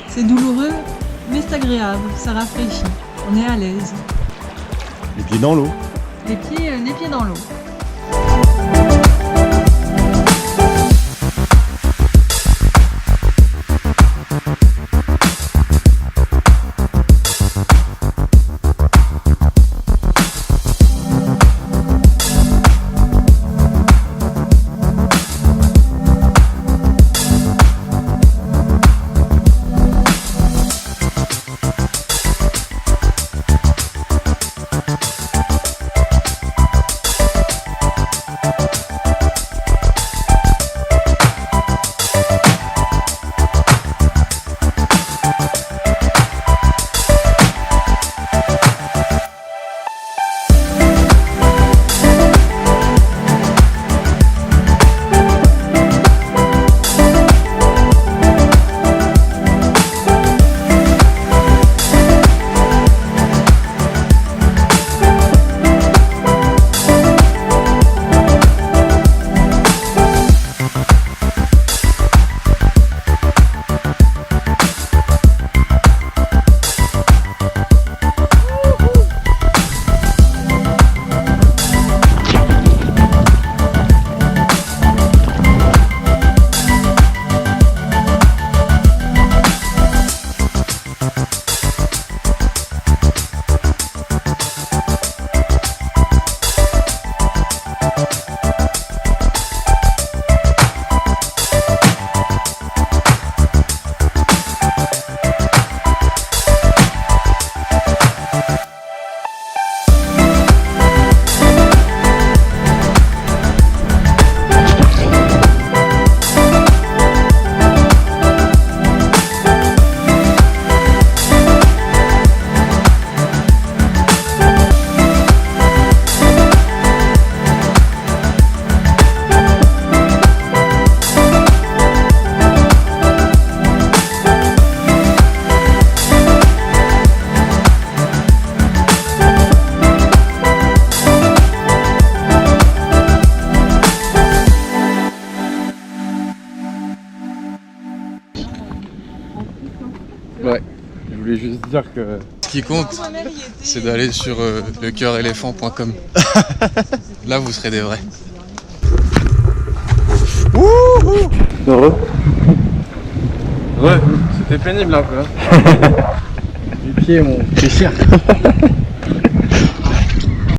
C'est douloureux, mais c'est agréable, ça rafraîchit, on est à l'aise. Les pieds dans l'eau. Les pieds dans l'eau. Ouais, je voulais juste dire que... Ce qui compte, c'est d'aller sur lecoeureléphant.com. Là, vous serez des vrais. Heureux. Ouais, c'était pénible un peu. Les pieds m'ont fait cher.